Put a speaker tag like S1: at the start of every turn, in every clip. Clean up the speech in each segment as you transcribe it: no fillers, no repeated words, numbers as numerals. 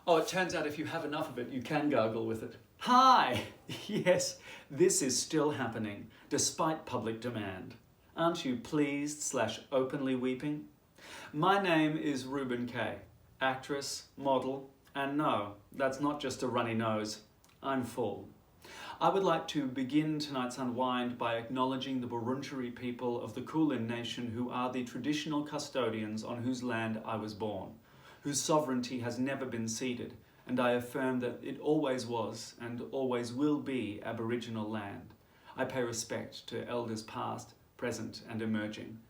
S1: Oh, it turns out if you have enough of it, you can gargle with it. Hi! Yes, this is still happening, despite public demand. Aren't you pleased/openly weeping? My name is Reuben Kaye, actress, model, and no, that's not just a runny nose. I'm full. I would like to begin tonight's unwind by acknowledging the Wurundjeri people of the Kulin Nation, who are the traditional custodians on whose land I was born, whose sovereignty has never been ceded, and I affirm that it always was and always will be Aboriginal land. I pay respect to elders past, present, and emerging.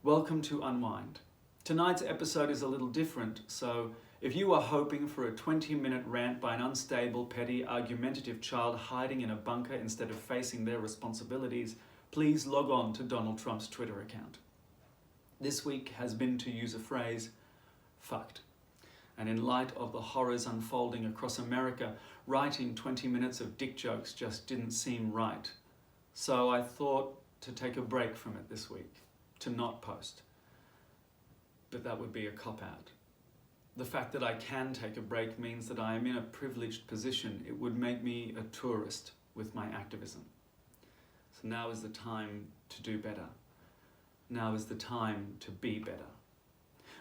S1: Welcome to Unwind. Tonight's episode is a little different, so if you are hoping for a 20-minute rant by an unstable, petty, argumentative child hiding in a bunker instead of facing their responsibilities, please log on to Donald Trump's Twitter account. This week has been, to use a phrase, fucked. And in light of the horrors unfolding across America, writing 20 minutes of dick jokes just didn't seem right. So I thought to take a break from it this week, to not post. But that would be a cop-out. The fact that I can take a break means that I am in a privileged position. It would make me a tourist with my activism. So now is the time to do better. Now is the time to be better.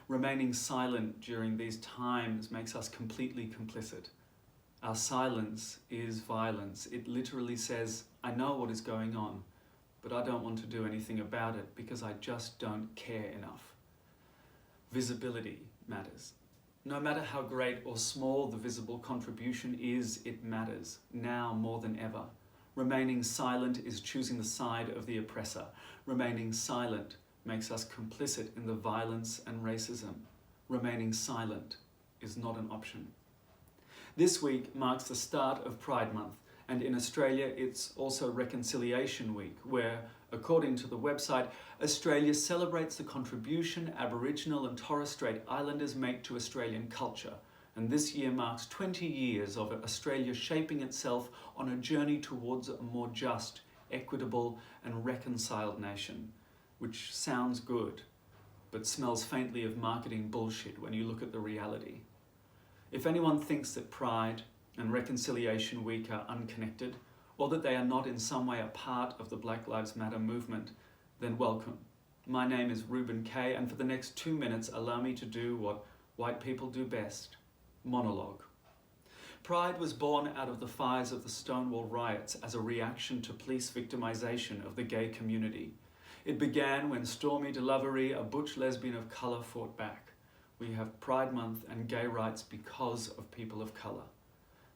S1: Remaining silent during these times makes us completely complicit. Our silence is violence. It literally says, I know what is going on, but I don't want to do anything about it because I just don't care enough. Visibility matters. No matter how great or small the visible contribution is, it matters, now more than ever. Remaining silent is choosing the side of the oppressor. Remaining silent makes us complicit in the violence and racism. Remaining silent is not an option. This week marks the start of Pride Month, and in Australia it's also Reconciliation Week, where, according to the website, Australia celebrates the contribution Aboriginal and Torres Strait Islanders make to Australian culture, and this year marks 20 years of Australia shaping itself on a journey towards a more just, equitable and reconciled nation, which sounds good, but smells faintly of marketing bullshit when you look at the reality. If anyone thinks that Pride and Reconciliation Week are unconnected, or that they are not in some way a part of the Black Lives Matter movement, then welcome. My name is Reuben Kaye, and for the next 2 minutes, allow me to do what white people do best, monologue. Pride was born out of the fires of the Stonewall riots as a reaction to police victimization of the gay community. It began when Stormy DeLovery, a butch lesbian of colour, fought back. We have Pride Month and gay rights because of people of colour.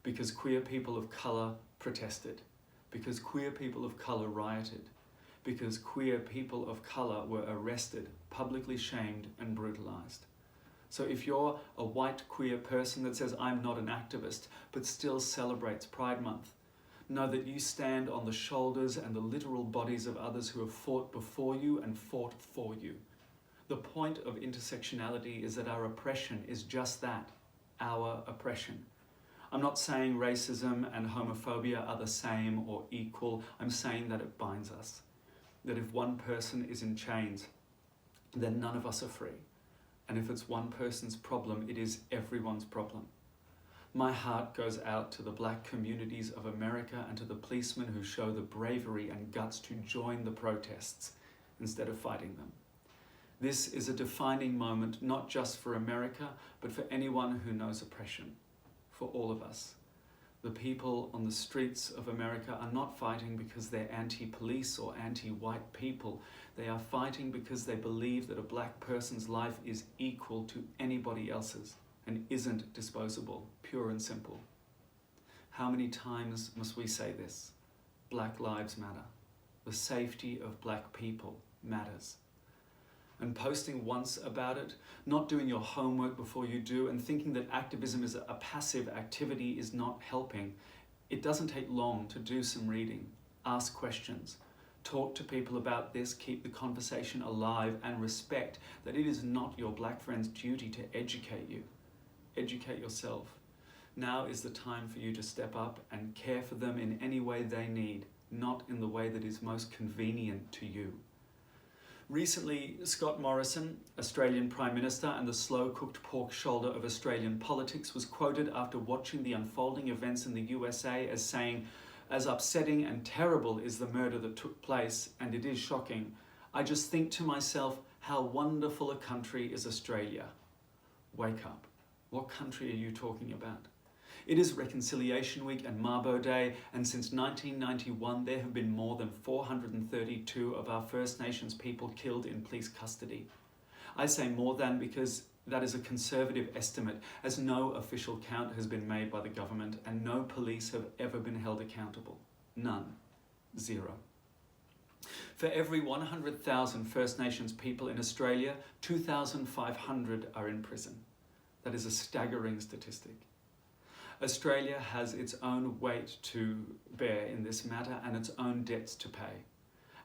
S1: Because queer people of colour protested. Because queer people of colour rioted. Because queer people of colour were arrested, publicly shamed and brutalised. So if you're a white queer person that says, I'm not an activist, but still celebrates Pride Month, know that you stand on the shoulders and the literal bodies of others who have fought before you and fought for you. The point of intersectionality is that our oppression is just that, our oppression. I'm not saying racism and homophobia are the same or equal. I'm saying that it binds us. That if one person is in chains, then none of us are free. And if it's one person's problem, it is everyone's problem. My heart goes out to the black communities of America and to the policemen who show the bravery and guts to join the protests instead of fighting them. This is a defining moment, not just for America, but for anyone who knows oppression, for all of us. The people on the streets of America are not fighting because they're anti-police or anti-white people. They are fighting because they believe that a black person's life is equal to anybody else's and isn't disposable, pure and simple. How many times must we say this? Black lives matter. The safety of black people matters. And posting once about it, not doing your homework before you do, and thinking that activism is a passive activity is not helping. It doesn't take long to do some reading, ask questions, talk to people about this, keep the conversation alive, and respect that it is not your black friend's duty to educate you. Educate yourself. Now is the time for you to step up and care for them in any way they need, not in the way that is most convenient to you. Recently, Scott Morrison, Australian Prime Minister and the slow-cooked pork shoulder of Australian politics, was quoted after watching the unfolding events in the USA as saying, "As upsetting and terrible is the murder that took place, and it is shocking, I just think to myself, how wonderful a country is Australia." Wake up. What country are you talking about? It is Reconciliation Week and Mabo Day, and since 1991 there have been more than 432 of our First Nations people killed in police custody. I say more than because that is a conservative estimate, as no official count has been made by the government and no police have ever been held accountable. None. Zero. For every 100,000 First Nations people in Australia, 2,500 are in prison. That is a staggering statistic. Australia has its own weight to bear in this matter and its own debts to pay.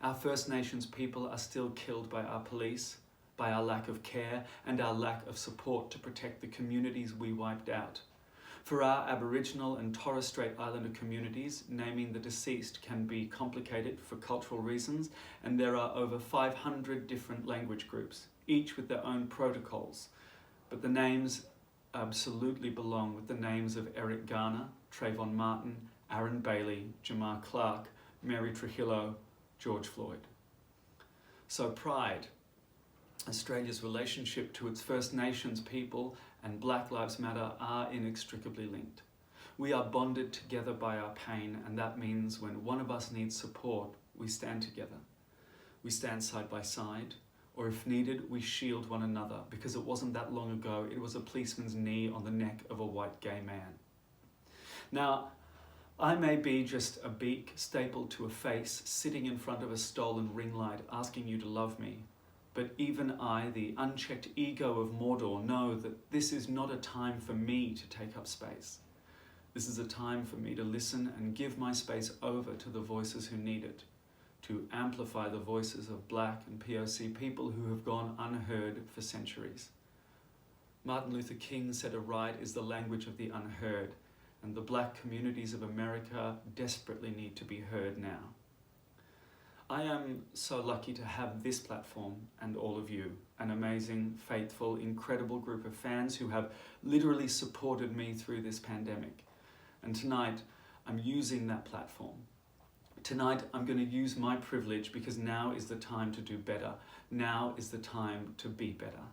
S1: Our First Nations people are still killed by our police, by our lack of care and our lack of support to protect the communities we wiped out. For our Aboriginal and Torres Strait Islander communities, naming the deceased can be complicated for cultural reasons, and there are over 500 different language groups, each with their own protocols. But the names absolutely belong with the names of Eric Garner, Trayvon Martin, Aaron Bailey, Jamar Clark, Mary Trujillo, George Floyd. So pride, Australia's relationship to its First Nations people and Black Lives Matter are inextricably linked. We are bonded together by our pain, and that means when one of us needs support, we stand together. We stand side by side, or if needed, we shield one another, because it wasn't that long ago, it was a policeman's knee on the neck of a white gay man. Now, I may be just a beak stapled to a face, sitting in front of a stolen ring light, asking you to love me, but even I, the unchecked ego of Mordor, know that this is not a time for me to take up space. This is a time for me to listen and give my space over to the voices who need it, to amplify the voices of Black and POC people who have gone unheard for centuries. Martin Luther King said a right is the language of the unheard, and the Black communities of America desperately need to be heard now. I am so lucky to have this platform and all of you, an amazing, faithful, incredible group of fans who have literally supported me through this pandemic. And tonight, I'm using that platform. Tonight, I'm going to use my privilege because now is the time to do better. Now is the time to be better.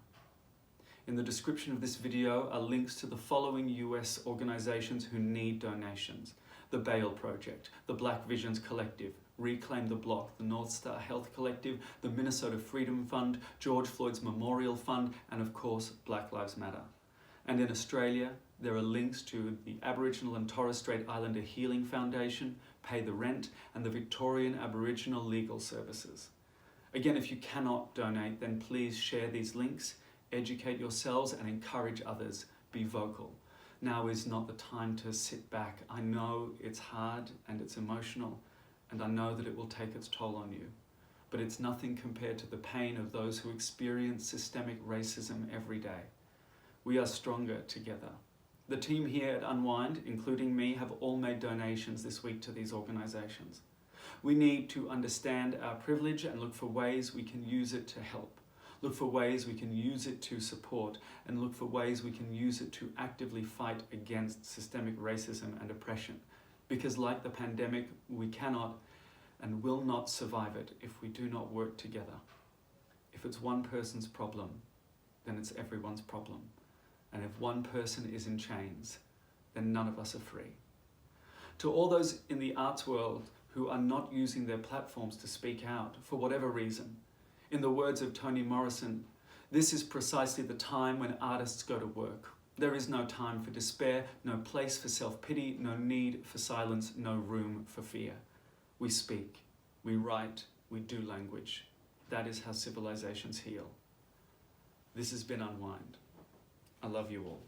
S1: In the description of this video are links to the following US organizations who need donations: the Bail Project, the Black Visions Collective, Reclaim the Block, the North Star Health Collective, the Minnesota Freedom Fund, George Floyd's Memorial Fund, and of course, Black Lives Matter. And in Australia, there are links to the Aboriginal and Torres Strait Islander Healing Foundation, Pay the Rent, and the Victorian Aboriginal Legal Services. Again, if you cannot donate, then please share these links, educate yourselves, and encourage others. Be vocal. Now is not the time to sit back. I know it's hard and it's emotional, and I know that it will take its toll on you. But it's nothing compared to the pain of those who experience systemic racism every day. We are stronger together. The team here at Unwind, including me, have all made donations this week to these organizations. We need to understand our privilege and look for ways we can use it to help. Look for ways we can use it to support, and look for ways we can use it to actively fight against systemic racism and oppression. Because like the pandemic, we cannot and will not survive it if we do not work together. If it's one person's problem, then it's everyone's problem. And if one person is in chains, then none of us are free. To all those in the arts world who are not using their platforms to speak out, for whatever reason, in the words of Toni Morrison, this is precisely the time when artists go to work. There is no time for despair, no place for self-pity, no need for silence, no room for fear. We speak, we write, we do language. That is how civilizations heal. This has been Unwind. I love you all.